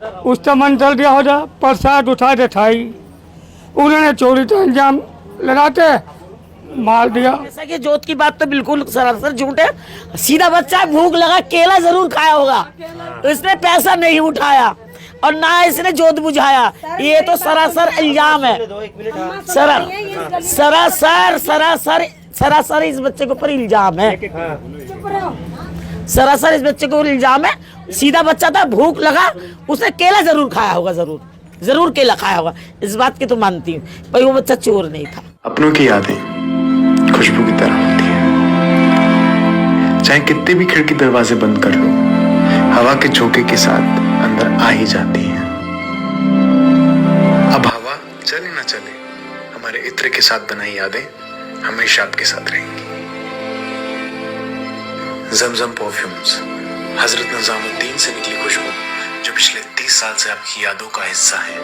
उस मन चल गया हो जा प्रसाद उठा दे ठाई, उन्होंने चोरी का अंजाम लगाते मार दिया। जैसा कि जोत की बात तो बिल्कुल सरासर झूठ है। सीधा बच्चा भूख लगा केला जरूर खाया होगा, इसने पैसा नहीं उठाया और ना इसने जोत बुझाया। ये तो सरासर इल्जाम है। सरासर इस बच्चे के ऊपर इल्जाम है। सरासर इस बच्चे के ऊपर इल्जाम है। सीधा बच्चा था, भूख लगा, उसने केला जरूर खाया होगा, जरूर केला खाया होगा। इस बात की तो मानती हूँ, भाई वो बच्चा चोर नहीं था। अपनों की यादें खुशबू की तरह होती है, चाहे कितने भी खिड़की दरवाजे बंद कर लो, हवा के झोंके के साथ अंदर आ ही जाती है। अब हवा चले ना चले, हमारे इत्र के साथ बनाई यादें हमेशा आपके साथ रहेंगी। जमजम परफ्यूम्स, हजरत निजामुद्दीन से निकली खुशबू जो पिछले 30 साल से आपकी यादों का हिस्सा है।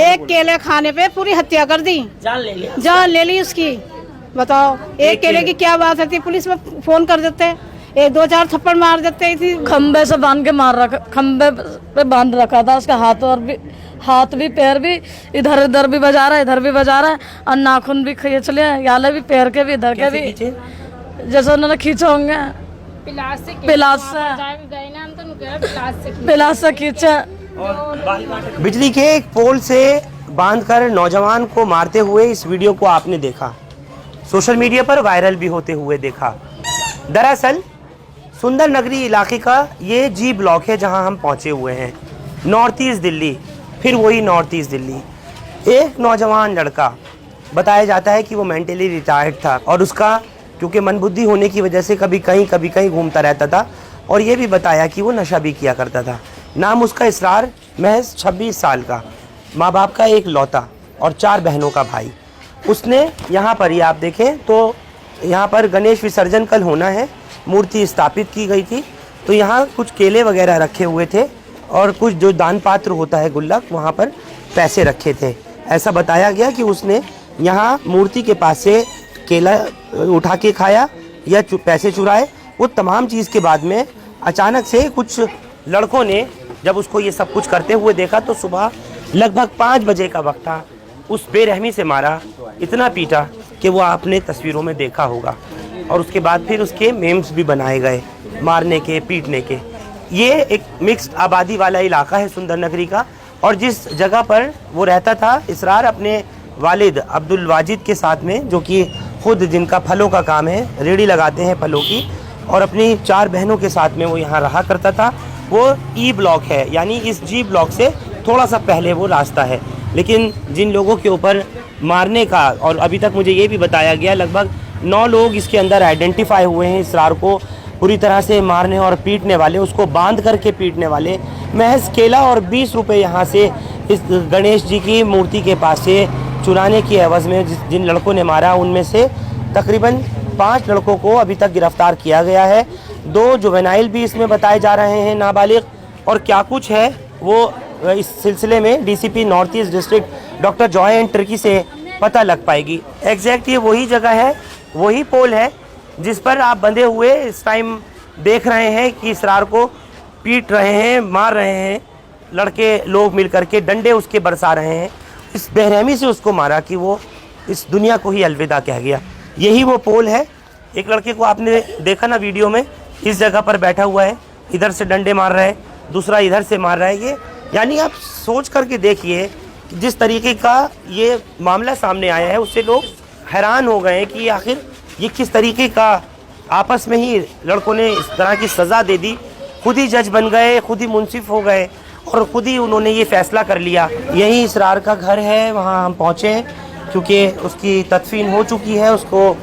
एक केले खाने पे पूरी हत्या कर दी, जान ले ली उसकी। बताओ, एक केले की क्या बात होती, पुलिस में फोन कर देते, एक 2-4 थप्पड़ मार देते। इसी खम्बे से बांध के मार रखा, खम्बे पे बांध रखा था उसका हाथ भी पैर भी, इधर भी बजा रहा है, इधर भी बजा रहा है, और नाखून भी खींच लिए, याले भी, पैर के भी, इधर के भी, जैसे उन्होंने खींचे होंगे पिलास से खींचा। बिजली के एक पोल से बांधकर नौजवान को मारते हुए इस वीडियो को आपने देखा, सोशल मीडिया पर वायरल भी होते हुए देखा। दरअसल सुंदर नगरी इलाके का ये जी ब्लॉक है जहां हम पहुंचे हुए हैं, नॉर्थ ईस्ट दिल्ली। फिर वही नॉर्थ ईस्ट दिल्ली। एक नौजवान लड़का, बताया जाता है कि वो मेंटली रिटायर्ड था और उसका क्योंकि मनबुद्धि होने की वजह से कभी कहीं घूमता रहता था, और ये भी बताया कि वो नशा भी किया करता था। नाम उसका इसरार, महज 26 साल का, माँ बाप का एक लौता और 4 बहनों का भाई। उसने यहाँ पर, ये आप देखें तो यहाँ पर गणेश विसर्जन कल होना है, मूर्ति स्थापित की गई थी, तो यहाँ कुछ केले वगैरह रखे हुए थे और कुछ जो दान पात्र होता है गुल्लक, वहाँ पर पैसे रखे थे। ऐसा बताया गया कि उसने यहाँ मूर्ति के पास से केला उठा के खाया या पैसे चुराए। वो तमाम चीज़ के बाद में अचानक से कुछ लड़कों ने जब उसको ये सब कुछ करते हुए देखा तो सुबह लगभग 5 बजे का वक्त था, उस बेरहमी से मारा, इतना पीटा कि वो आपने तस्वीरों में देखा होगा। और उसके बाद फिर उसके मेम्स भी बनाए गए, मारने के, पीटने के। ये एक मिक्स्ड आबादी वाला इलाका है सुंदर नगरी का, और जिस जगह पर वो रहता था इसरार अपने वालिद अब्दुल वाजिद के साथ में, जो कि खुद जिनका फलों का काम है, रेडी लगाते हैं फलों की, और अपनी 4 बहनों के साथ में वो यहाँ रहा करता था। वो ई ब्लॉक है, यानी इस जी ब्लॉक से थोड़ा सा पहले वो रास्ता है। लेकिन जिन लोगों के ऊपर मारने का, और अभी तक मुझे ये भी बताया गया लगभग 9 लोग इसके अंदर आइडेंटिफाई हुए हैं इसरार को पूरी तरह से मारने और पीटने वाले, उसको बांध करके पीटने वाले। महज केला और 20 रुपये यहाँ से इस गणेश जी की मूर्ति के पास से चुराने की एवज़ में जिन लड़कों ने मारा, उनमें से तकरीबन 5 लड़कों को अभी तक गिरफ्तार किया गया है। 2 जुवेनाइल भी इसमें बताए जा रहे हैं, नाबालिग। और क्या कुछ है वो इस सिलसिले में DCP north east district doctor Joy and Turkey से पता लग पाएगी। एग्जैक्ट ये वही जगह है, वही पोल है जिस पर आप बंधे हुए इस टाइम देख रहे हैं कि इसरार को पीट रहे हैं, मार रहे हैं। लड़के लोग मिल करके डंडे उसके बरसा रहे हैं। इस बेरहमी से उसको मारा कि वो इस दुनिया को ही अलविदा कह गया। यही वो पोल है। एक लड़के को आपने देखा ना वीडियो में, इस जगह पर बैठा हुआ है, इधर से डंडे मार रहा है, दूसरा इधर से मार रहा है। ये यानी आप सोच करके देखिए जिस तरीके का ये मामला सामने आया है, उससे लोग हैरान हो गए कि आखिर ये किस तरीके का आपस में ही लड़कों ने इस तरह की सज़ा दे दी। खुद ही जज बन गए, खुद ही मुंसिफ हो गए और खुद ही उन्होंने ये फैसला कर लिया। यही इसरार का घर है, वहाँ हम पहुँचे क्योंकि उसकी तदफीन हो चुकी है, उसको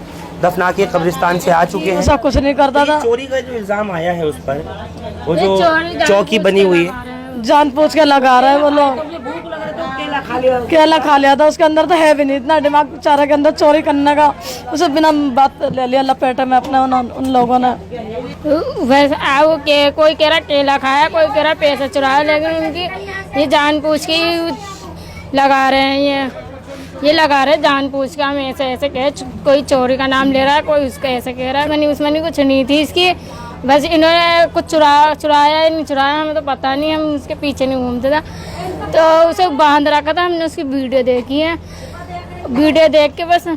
दफना के कब्रिस्तान से आ चुके हैं। ऐसा कुछ नहीं करता था। चोरी का जो इल्ज़ाम आया है उस पर, वो जो चौकी बनी हुई है, जानबूझ के लगा रहा है वो लोग। केला खा लिया था, उसके अंदर तो है भी नहीं, इतना दिमाग बेचारा के अंदर चोरी करने का, उसे बिना बात ले लिया लपेटे में अपने उन लोगों ने। वैसे आओ के कोई कह रहा केला खाया, कोई कह रहा पैसा चुराया, लेकिन उनकी ये जानबूझ के लगा रहे हैं, ये लगा रहे जानबूझ के। हम ऐसे ऐसे कहे, कोई चोरी का नाम ले रहा है, कोई उसका ऐसे कह रहा है। मैंने उसमें कुछ नहीं थी इसकी, बस इन्होंने कुछ चुराया या नहीं चुराया हमें तो पता नहीं, हम उसके पीछे नहीं घूमते था, तो उसे बांध रखा था। हमने उसकी वीडियो देखी है, वीडियो देख के बस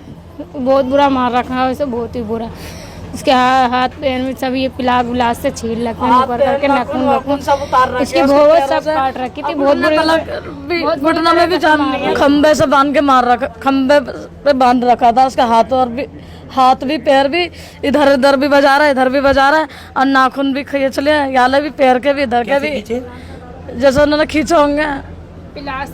बहुत बुरा मार रखा है उसे, बहुत ही बुरा। उसके हाथ पैर में सब ये पिलास से छील रखे हैं, ऊपर करके नाखून वाखून सब उतार रखे, इसकी बहुत सब काट रखी थी, बहुत बुरी। घुटना में भी जान खंबे से बांध के मार रखा, खंबे पे बांध रखा था। उसका हाथ भी पैर भी इधर उधर भी बजा रहा है, इधर भी बजा रहा है, और नाखून भी खींच लिए, याले भी पैर के भी इधर के भी, जैसे उन्होंने खींचे होंगे पिलास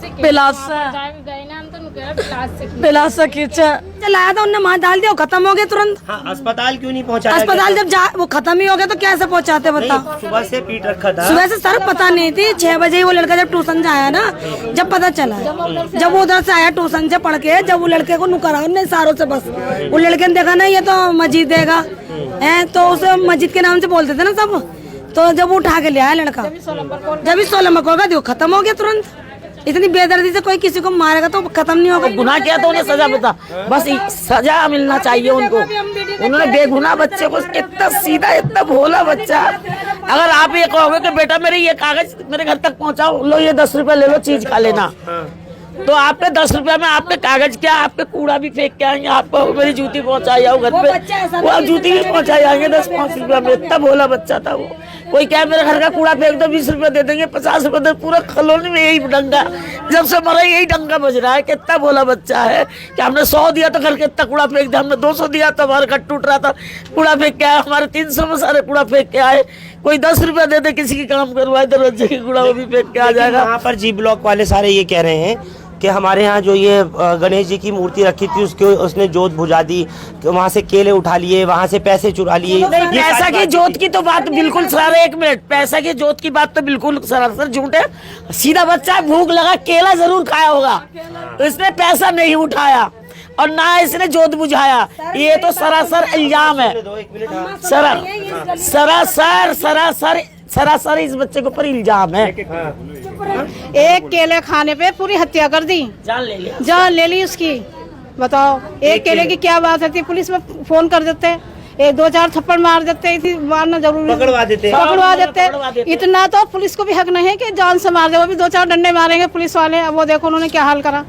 से खींचा लाया था उन्होंने, मार डाल दिया, खत्म हो गया तुरंत। हाँ, अस्पताल क्यों नहीं पहुंचा? अस्पताल जब वो खत्म ही हो गया तो कैसे पहुंचाते बताओ? सुबह से पीट रखा था। सुबह से सर पता नहीं थी, 6 बजे ही वो लड़का जब ट्यूशन से आया ना, जब पता चला, जब वो उधर से आया ट्यूशन से पढ़ के, जब वो लड़के को नुकरा उन्होंने इशारों से, बस वो लड़के ने देखा ना ये तो मस्जिद देगा है, तो उसे मस्जिद के नाम से बोलते थे ना सब, तो जब वो उठा के ले आया लड़का, जब ही 16 नंबर को होगा खत्म हो गया तुरंत। इतनी बेदर्दी से कोई किसी को मारेगा तो खत्म नहीं होगा। गुनाह किया तो उन्हें सजा बता, बस सजा मिलना चाहिए उनको। उन्होंने बेगुनाह बच्चे को, इतना सीधा इतना भोला बच्चा, अगर आप ये कहोगे कि बेटा मेरे ये कागज मेरे घर तक पहुंचाओ, लो ये 10 रुपए ले लो, चीज खा लेना, तो आपके 10 रुपए में आपके कागज क्या, आपके कूड़ा भी फेंक के आएंगे, आपको मेरी जूती पहुंचाई आओ घर पे, वो जूती भी पहुंचाई आएंगे 10-5 रुपए में। इतना भोला बच्चा था वो। कोई क्या मेरे घर का कूड़ा फेंक दो 20 रुपए दे देंगे, 50 रुपए दे, पूरा कॉलोनी में यही डंगा, जब से मरा यही डंगा बज रहा है। कितना भोला बच्चा है कि हमने 100 दिया तो घर के इतना कूड़ा फेंक दिया, हमने 200 दिया तो हमारा घर टूट रहा था, कूड़ा फेंक के आए, हमारे 300 में सारे कूड़ा फेंक के आए। कोई 10 रुपए दे दे किसी की काम करवाए, दरवाजे की कूड़ा वो भी फेंक के आ जाएगा। यहाँ पर जी ब्लॉक वाले सारे ये कह रहे हैं कि हमारे यहाँ जो ये गणेश जी की मूर्ति रखी थी उसने जोत बुझा दी, वहाँ से केले उठा लिए, वहाँ से पैसे चुरा लिए। पैसा की जोत की तो बात बिल्कुल सारा, 1 मिनट, पैसा की जोत की बात तो बिल्कुल सरासर झूठ है। सीधा बच्चा है, भूख लगा केला जरूर खाया होगा, इसने पैसा नहीं उठाया और ना इसने जोत बुझाया, ये तो सरासर इल्जाम है। सरासर इस बच्चे के ऊपर इल्जाम है। एक केले खाने पे पूरी हत्या कर दी, जान ले ली उसकी। बताओ एक केले की क्या बात है? पुलिस में फोन कर देते, 1-2-4 थप्पड़ मार देते, मारना जरूरी, पकड़वा देते। इतना तो पुलिस को भी हक नहीं है कि जान से मार दे, वो भी 2-4 डंडे मारेंगे पुलिस वाले। अब वो देखो उन्होंने क्या हाल करा,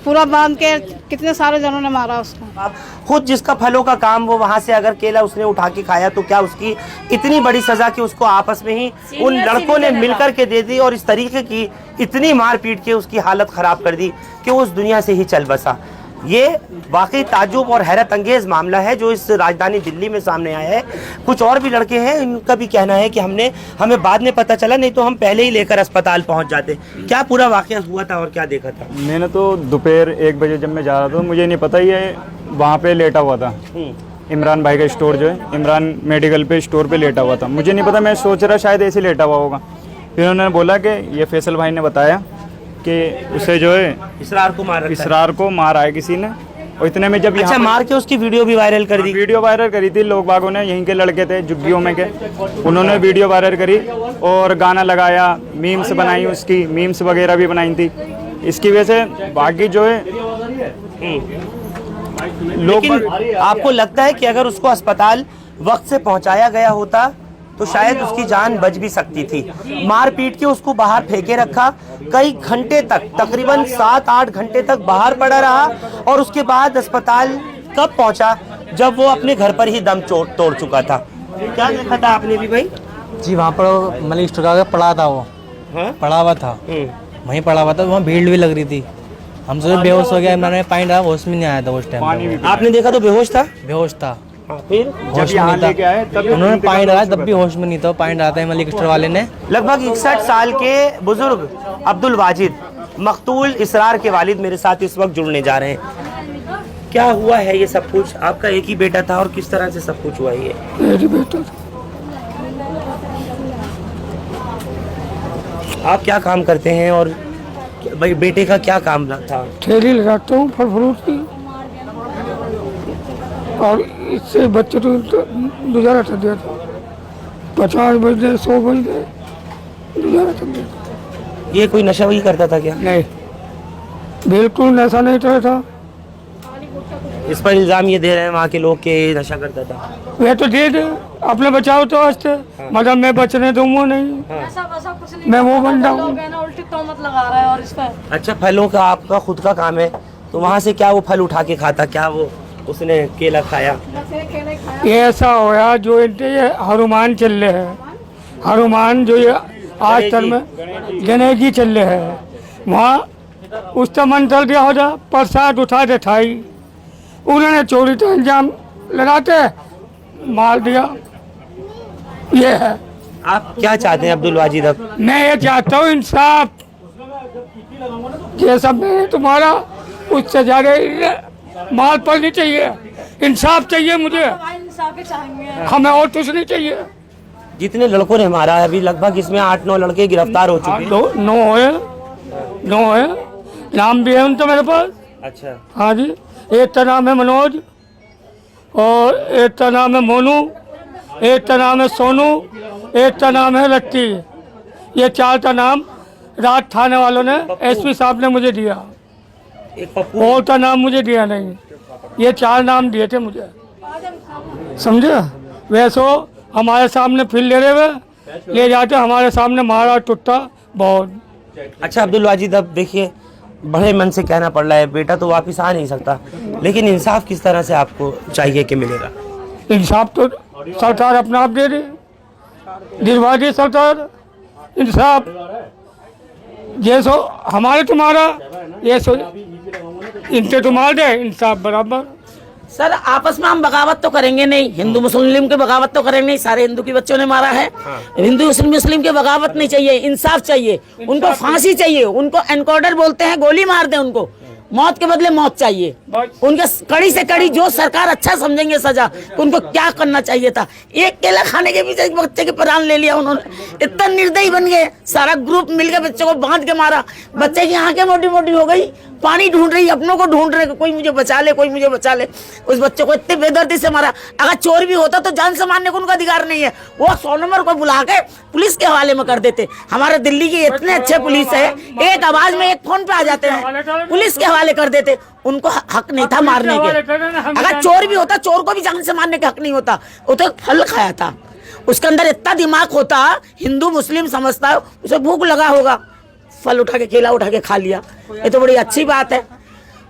पूरा बांध के कितने सारे जनों ने मारा उसको। खुद जिसका फलों का काम, वो वहाँ से अगर केला उसने उठा के खाया तो क्या उसकी इतनी बड़ी सजा कि उसको आपस में ही उन लड़कों ने मिलकर के दे दी और इस तरीके की इतनी मार पीट के उसकी हालत खराब कर दी कि वो उस दुनिया से ही चल बसा। ये वाकई ताज्जुब और हैरत अंगेज मामला है जो इस राजधानी दिल्ली में सामने आया है। कुछ और भी लड़के हैं, इनका भी कहना है कि हमें बाद में पता चला, नहीं तो हम पहले ही लेकर अस्पताल पहुंच जाते। क्या पूरा वाकया हुआ था और क्या देखा था? मैंने तो दोपहर 1 बजे जब मैं जा रहा था, मुझे नहीं पता ये वहाँ पे लेटा हुआ था। इमरान भाई का स्टोर जो है, इमरान मेडिकल पे स्टोर पे लेटा हुआ था। मुझे नहीं पता, मैं सोच रहा शायद ऐसे लेटा हुआ होगा। फिर उन्होंने बोला कि ये फैसल भाई ने बताया कि उसे जो है इसरार को मारा है किसी ने। और इतने में जब अच्छा, मार के उसकी वीडियो भी वायरल कर दी। वीडियो वायरल करी थी लोग बागों ने, यहीं के लड़के थे झुग्गियों में के, उन्होंने वीडियो वायरल करी और गाना लगाया, मीम्स बनाई, उसकी मीम्स वगैरह भी बनाई थी। इसकी वजह से बाकी जो है लेकिन आपको लगता है कि अगर उसको अस्पताल वक्त से पहुंचाया गया होता तो शायद उसकी जान बच भी सकती थी? मार पीट के उसको बाहर फेंके रखा, कई घंटे तक, तकरीबन 7-8 घंटे तक बाहर पड़ा रहा और उसके बाद अस्पताल कब पहुंचा? जब वो अपने घर पर ही दम तोड़ चुका था। क्या देखा था आपने भी भाई? जी वहाँ पर मलिक स्टोर पड़ा था, वो पड़ा हुआ था, वहीं पड़ा हुआ था, वहाँ भीड़ भी लग रही थी। हम सोचे बेहोश हो गया, मैंने पानी डाला, होश में नहीं आया था उस टाइम। आपने देखा तो बेहोश था? बेहोश था। फिर होश में नहीं था, उन्होंने पानी डाला तब भी होश में नहीं था, पानी डालता है मलिक स्टोर वाले ने। लगभग 61 साल के बुजुर्ग अब्दुल वाजिद, मकतूल इसरार के वालिद मेरे साथ इस वक्त जुड़ने जा रहे हैं। क्या हुआ है ये सब कुछ? आपका एक ही बेटा था और किस तरह से सब कुछ हुआ ये? मेरी बेटा। आप क्या काम करते हैं और भाई बेटे का क्या काम था? ठेली लगाता हूँ फल फ्रूट की, और इससे बच्चे तो गुजारा कर दिया था। 50 बजे 100 बजे गुजारा कर दिया। ये कोई नशा वही करता था क्या? नहीं, बिल्कुल नशा नहीं करता था। इस पर इल्जाम ये दे रहे हैं वहाँ के लोग के नशा करता था। वे तो दे दे अपने बचाओ तो वास्ते, मतलब मैं बचने दूंगा नहीं, ऐसा वैसा कुछ नहीं, मैं वो बंदा हूँ। लोग है ना उल्टी तोहमत लगा रहा है और इस पर। अच्छा, फलों का आपका खुद का काम है, तो वहाँ से क्या वो फल उठा के खाता, क्या वो उसने केला खाया? ये ऐसा होया जो इनके ये हनुमान चल रहे हैं, हनुमान जो ये आज तक में गणेश जी चल रहे हैं, वहाँ उसका मन चल गया हो जा, प्रसाद उठा दे ठाई, उन्होंने चोरी का इंजाम लगाते मार दिया। ये है। आप क्या चाहते हैं अब्दुल वाजिद अब? मैं ये चाहता हूँ इंसाफ, जैसा मैं तुम्हारा उससे ज्यादा माल पर नहीं चाहिए, इंसाफ चाहिए मुझे, हमें और कुछ नहीं चाहिए। जितने लड़कों ने मारा है अभी लगभग इसमें 8-9 लड़के गिरफ्तार हो चुके हैं। 9 है, नाम भी है उनका मेरे पास। अच्छा, हाँ जी, एक का नाम है मनोज, और एक का नाम है मोनू, एक का नाम है सोनू, एक का नाम है लक्की। ये 4 का नाम रात थाने वालों ने, एसपी साहब ने मुझे दिया, एक पप्पू और का नाम मुझे दिया नहीं, ये 4 नाम दिए थे मुझे, समझे। वैसो हमारे सामने फिर ले जाते, हमारे सामने मारा टुट्टा बहुत। अच्छा अब्दुल वाजिद, अब देखिए बड़े मन से कहना पड़ रहा है, बेटा तो वापस आ नहीं सकता, लेकिन इंसाफ किस तरह से आपको चाहिए कि मिलेगा? इंसाफ तो सरकार अपना आप दे दे, दिलवा दे सरकार इंसाफ, जैसो हमारे तुम्हारा ये सो इनसे तुम्हारा दे इंसाफ बराबर। सर आपस में हम बगावत तो करेंगे नहीं, हिंदू मुस्लिम के बगावत तो करेंगे नहीं, सारे हिंदू के बच्चों ने मारा है। हिंदू मुस्लिम के बगावत नहीं चाहिए, इंसाफ चाहिए, उनको फांसी चाहिए, उनको एनकाउंटर बोलते हैं, गोली मार दे उनको, मौत के बदले मौत चाहिए, उनके कड़ी से कड़ी जो सरकार अच्छा समझेंगे सजा, उनको क्या करना चाहिए था। एक केला खाने के पीछे एक बच्चे के प्राण ले लिया उन्होंने, इतना निर्दयी बन गए, सारा ग्रुप मिलकर बच्चे को बांध के मारा, बच्चे की आंखें मोटी मोटी हो गई, पानी ढूंढ रही, अपनों को ढूंढ रहे, कोई मुझे बचा ले, कोई मुझे बचा ले। उस बच्चे को इतने बेदर्दी से मारा, अगर चोर भी होता तो जान से मारने को उनका अधिकार नहीं है, वो 100 नंबर को बुला के पुलिस के हवाले में कर देते। हमारे दिल्ली की इतने अच्छे पुलिस है, एक आवाज में एक फोन पे आ जाते हैं, पुलिस के हवाले कर देते, उनको हक नहीं था मारने के। अगर चोर भी होता, चोर को भी जान से मारने का हक नहीं होता, वो तो फल खाया था, उसके अंदर इतना दिमाग होता, हिंदू मुस्लिम समझता है, उसे भूख लगा होगा, फल उठा के केला उठा के खा लिया, ये तो बड़ी अच्छी बात है।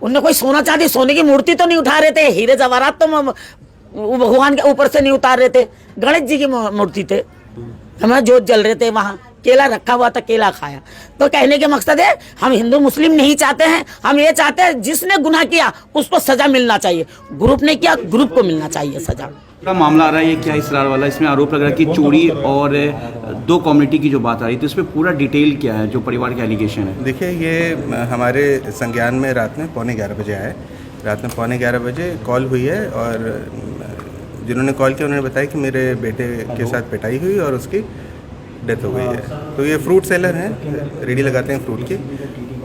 उनने कोई सोना चांदी, सोने की मूर्ति तो नहीं उठा रहे थे, हीरे जवाहरात तो भगवान के ऊपर से नहीं उतार रहे थे, गणेश जी की मूर्ति थे, हमें जोत जल रहे थे, वहाँ केला रखा हुआ था, केला खाया। तो कहने के मकसद है हम हिंदू मुस्लिम नहीं चाहते हैं, हम ये चाहते हैं जिसने गुनाह किया उसको सजा मिलना चाहिए, ग्रुप ने किया ग्रुप को मिलना चाहिए सजा। का मामला आ रहा है ये क्या इसरार वाला, इसमें आरोप लग रहा है कि चोरी और 2 कम्युनिटी की जो बात आ रही है, तो इसमें पूरा डिटेल क्या है जो परिवार के एलिगेशन है? देखिए, ये हमारे संज्ञान में रात में 11:15 बजे आया है। रात में 11:15 बजे कॉल हुई है, और जिन्होंने कॉल किया उन्होंने बताया कि मेरे बेटे के साथ पिटाई हुई और उसकी डेथ हो गई है। तो ये फ्रूट सेलर हैं, रेडी लगाते हैं फ्रूट की,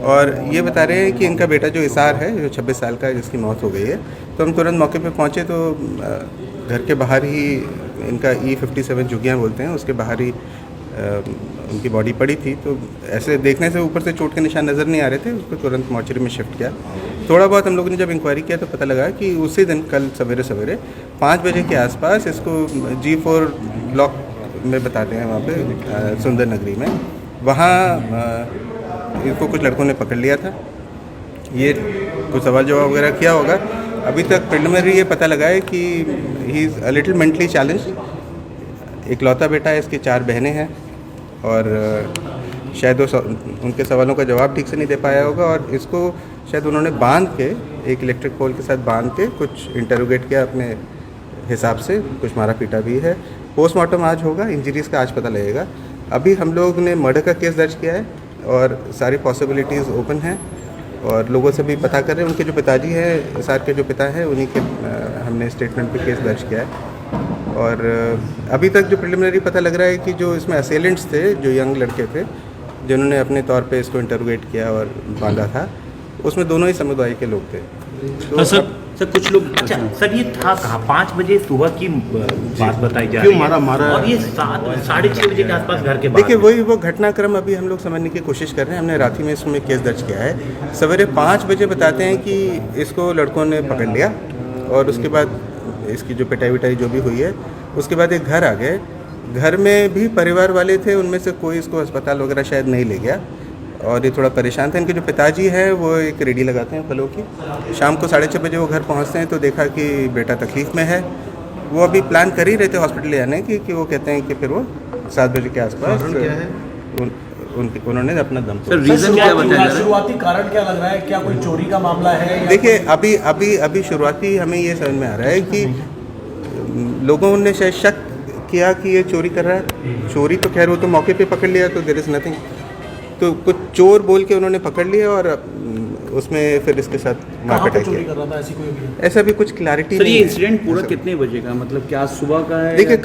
और ये बता रहे हैं कि इनका बेटा जो इसार है, जो 26 साल का है, जिसकी मौत हो गई है। तो हम तुरंत मौके पे पहुंचे तो घर के बाहर ही इनका E57 जुगियाँ बोलते हैं, उसके बाहर ही उनकी बॉडी पड़ी थी। तो ऐसे देखने से ऊपर से चोट के निशान नज़र नहीं आ रहे थे, उसको तुरंत मॉर्चरी में शिफ्ट किया। थोड़ा बहुत हम लोगों ने जब इंक्वायरी किया तो पता लगा कि उसी दिन कल सवेरे 5 बजे के आसपास इसको G4 ब्लॉक में बताते हैं, वहाँ पे सुंदर नगरी में, वहाँ इनको कुछ लड़कों ने पकड़ लिया था। ये कुछ सवाल जवाब वगैरह किया होगा। अभी तक प्रिलिमिनरी ये पता लगा है कि he is a little mentally challenged. इकलौता बेटा है, इसकी 4 बहनें हैं, और शायद वो उनके सवालों का जवाब ठीक से नहीं दे पाया होगा, और इसको शायद उन्होंने बांध के, एक इलेक्ट्रिक पोल के साथ बांध के कुछ इंटरोगेट किया अपने हिसाब से, कुछ मारा पीटा भी है। पोस्टमार्टम आज होगा, इंजरीज़ का आज पता लगेगा। अभी हम लोग ने मर्डर का केस दर्ज किया है, और सारी पॉसिबिलिटीज़ ओपन हैं, और लोगों से भी पता कर रहे हैं। उनके जो पिताजी हैं, इसार के जो पिता हैं, उन्हीं के हमने स्टेटमेंट पे केस दर्ज किया है। और अभी तक जो प्रिलिमिनरी पता लग रहा है कि जो इसमें असेलेंट्स थे, जो यंग लड़के थे जिन्होंने अपने तौर पे इसको इंटरोगेट किया और बांधा था, उसमें दोनों ही समुदाय के लोग थे। तो सर कुछ लोग, अच्छा सर ये था कहाँ? 5 बजे सुबह की बात बताई जा रही है, मारा और ये 7-6:30 बजे के आसपास घर के बाहर। देखिए, वो घटनाक्रम अभी हम लोग समझने की कोशिश कर रहे हैं। हमने रात ही में इसमें केस दर्ज किया है। सवेरे 5 बजे बताते हैं कि इसको लड़कों ने पकड़ लिया और उसके बाद इसकी जो पिटाई विटाई जो भी हुई है, उसके बाद एक घर आ गए। घर में भी परिवार वाले थे, उनमें से कोई इसको अस्पताल वगैरह शायद नहीं ले गया और ये थोड़ा परेशान था। इनके जो पिताजी हैं वो एक रेडी लगाते हैं फलों की। शाम को 6:30 बजे वो घर पहुंचते हैं तो देखा कि बेटा तकलीफ़ में है। वो अभी प्लान कर ही रहे थे हॉस्पिटल ले जाने की कि वो कहते हैं कि फिर वो 7 बजे के आसपास उन्होंने अपना दम तोड़ा। शुरुआती कारण क्या लग रहा है? क्या कोई चोरी का मामला है? देखिए अभी शुरुआती हमें ये समझ में आ रहा है कि लोगों ने शायद शक किया कि ये चोरी कर रहा है। चोरी तो खैर वो तो मौके पे पकड़ लिया तो देयर इज़ नथिंग, तो कुछ चोर बोल के उन्होंने पकड़ लिया और उसमें फिर इसके साथ मारपीट चोरी कर रहा था? ऐसी कोई ऐसा भी कुछ क्लैरिटी सर, नहीं ये है। इंसिडेंट पूरा कितने बजे का, मतलब क्या सुबह का है? देखिए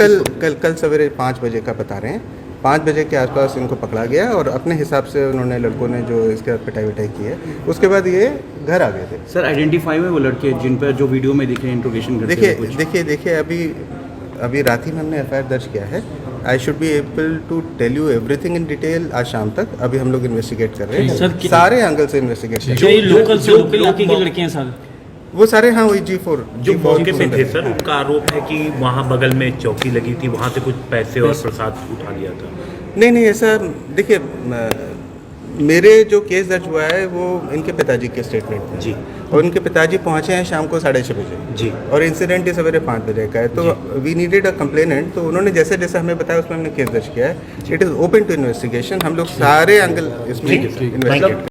कल सवेरे 5 बजे का बता रहे हैं। 5 बजे के आसपास इनको पकड़ा गया और अपने हिसाब से उन्होंने लड़कों ने जो इसके साथ पिटाई विटाई की है, उसके बाद ये घर आ गए थे। सर आइडेंटिफाई हुए वो लड़के जिन पर जो वीडियो में दिखे इंट्रोगेशन करते हुए कुछ? देखिए अभी रात ही में हमने एफआईआर दर्ज किया है। I should be able to tell you everything in detail आज शाम तक। अभी हम लोग इन्वेस्टिगेट कर रहे हैं, सारे एंगल से इन्वेस्टिगेट कर रहे हैं। लोकल इलाके की लड़कियां सर, वो सारे हाँ वही G4 जो मौके पे थे सर, उनका आरोप है कि वहाँ बगल में चौकी लगी थी, वहाँ से कुछ पैसे और प्रसाद उठा लिया था। नहीं ऐसा देखिए, मेरे जो केस दर्ज हुआ है वो इनके पिताजी के स्टेटमेंट में जी, और उनके पिताजी पहुंचे हैं शाम को 6:30 बजे जी, और इंसिडेंट ये सवेरे 5 बजे का है। तो वी नीडेड अ कंप्लेनेंट, तो उन्होंने जैसे जैसे हमें बताया उसमें हमने केस दर्ज किया है। It is open to investigation. हम लोग सारे एंगल इसमें इन्वेस्टिगेट